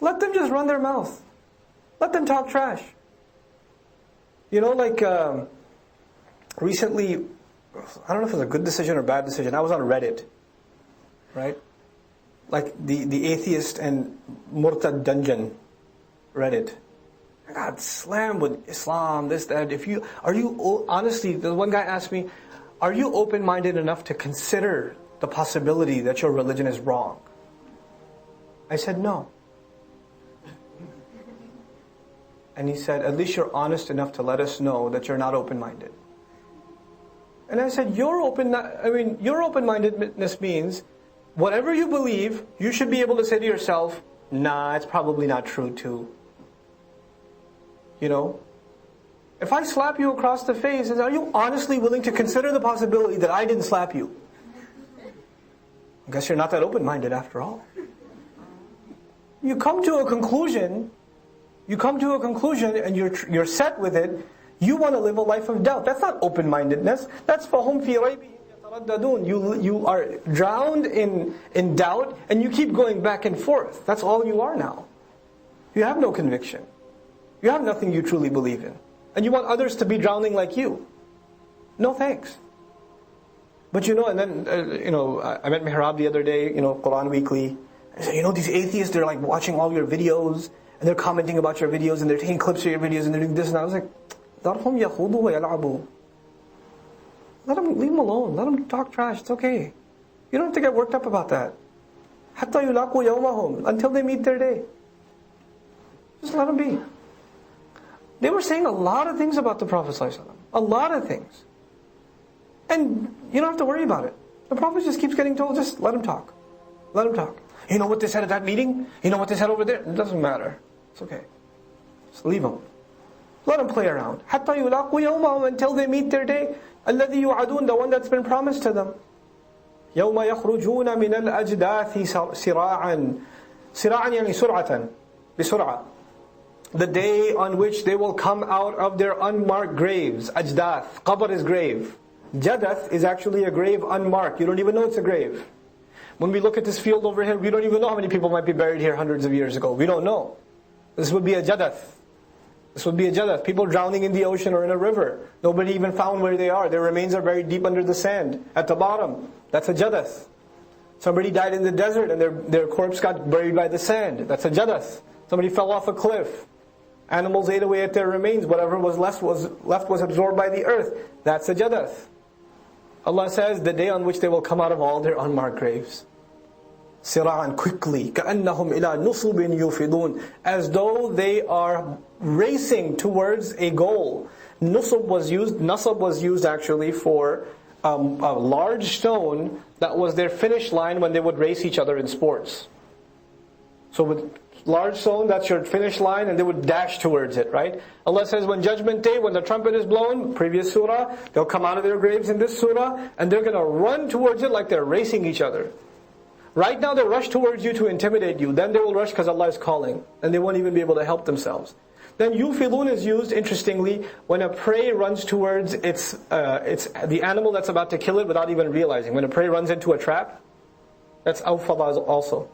Let them just run their mouth. Let them talk trash. Recently, I don't know if it was a good decision or bad decision. I was on Reddit, right? Like the atheist and murtad dungeon Reddit. I got slammed with Islam, this, that. Honestly, the one guy asked me, are you open-minded enough to consider the possibility that your religion is wrong? I said, no. And he said, at least you're honest enough to let us know that you're not open-minded. And I said, your open-mindedness means whatever you believe, you should be able to say to yourself, nah, it's probably not true too. If I slap you across the face, are you honestly willing to consider the possibility that I didn't slap you? I guess you're not that open-minded after all. You come to a conclusion and you're set with it. You want to live a life of doubt. That's not open-mindedness. That's فَهُمْ فِي رَيْبِهِمْ يَتَرَدَّدُونَ. You are drowned in doubt and you keep going back and forth. That's all you are now. You have no conviction. You have nothing you truly believe in. And you want others to be drowning like you. No thanks. But and then, I met Mihrab the other day, Quran Weekly. I said, these atheists, they're like watching all your videos, and they're commenting about your videos, and they're taking clips of your videos, and they're doing this, and I was like, ذَرْهُمْ يَخُوضُوا وَيَلْعَبُوا. Leave them alone. Let them talk trash. It's okay. You don't have to get worked up about that. حَتَّى يُلَاقُوا يَوْمَهُمْ. Until they meet their day. Just let them be. They were saying a lot of things about the Prophet ﷺ. A lot of things. And you don't have to worry about it. The Prophet just keeps getting told, just let him talk. Let him talk. You know what they said at that meeting? You know what they said over there? It doesn't matter. It's okay. Just leave them. Let them play around. حَتَّى يُلَاقُوا يَوْمَهُمْ. Until they meet their day. الَّذِي يُوعَدُونَ. The one that's been promised to them. يَوْمَ يَخْرُجُونَ مِنَ الْأَجْدَاثِ سِرَاعًا. سِرَاعًا يعني سُرْعَةً. بسرعة. The day on which they will come out of their unmarked graves. Ajdath. Qabr is grave. Jadath is actually a grave unmarked. You don't even know it's a grave. When we look at this field over here, we don't even know how many people might be buried here hundreds of years ago. We don't know. This would be a jadath. This would be a jadath. People drowning in the ocean or in a river. Nobody even found where they are. Their remains are buried deep under the sand, at the bottom. That's a jadath. Somebody died in the desert and their corpse got buried by the sand. That's a jadath. Somebody fell off a cliff. Animals ate away at their remains. Whatever was left was absorbed by the earth. That's a jadath. Allah says, the day on which they will come out of all their unmarked graves. Sira'an, quickly. كَأَنَّهُمْ إِلَى نُصُبٍ يُوفِضُونَ. As though they are racing towards a goal. Nasab was used actually for a large stone that was their finish line when they would race each other in sports. So with large stone, that's your finish line, and they would dash towards it, right? Allah says when Judgment Day, when the trumpet is blown, previous surah, they'll come out of their graves in this surah, and they're going to run towards it like they're racing each other. Right now they rush towards you to intimidate you, then they will rush because Allah is calling, and they won't even be able to help themselves. Then yufidun is used, interestingly, when a prey runs towards it's the animal that's about to kill it without even realizing. When a prey runs into a trap, that's awfada also.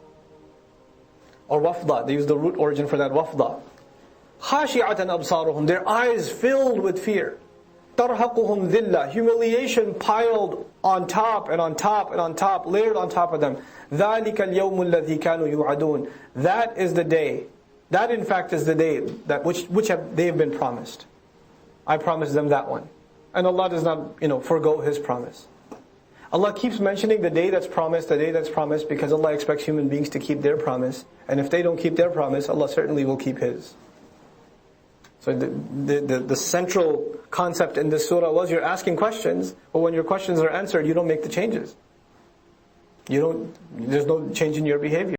Or wafda, they use the root origin for that, wafda. خَاشِعَةً أَبْصَارُهُمْ. Their eyes filled with fear. تَرْهَقُهُمْ ذِلَّةً. Humiliation piled on top and on top and on top, layered on top of them. ذَلِكَ الْيَوْمُ الَّذِي كَانُوا يُوعَدُونَ. That is the day. That in fact is the day that they have been promised. I promised them that one. And Allah does not, forgo His promise. Allah keeps mentioning the day that's promised, because Allah expects human beings to keep their promise. And if they don't keep their promise, Allah certainly will keep His. So the central concept in this surah was you're asking questions, but when your questions are answered, you don't make the changes. There's no change in your behavior.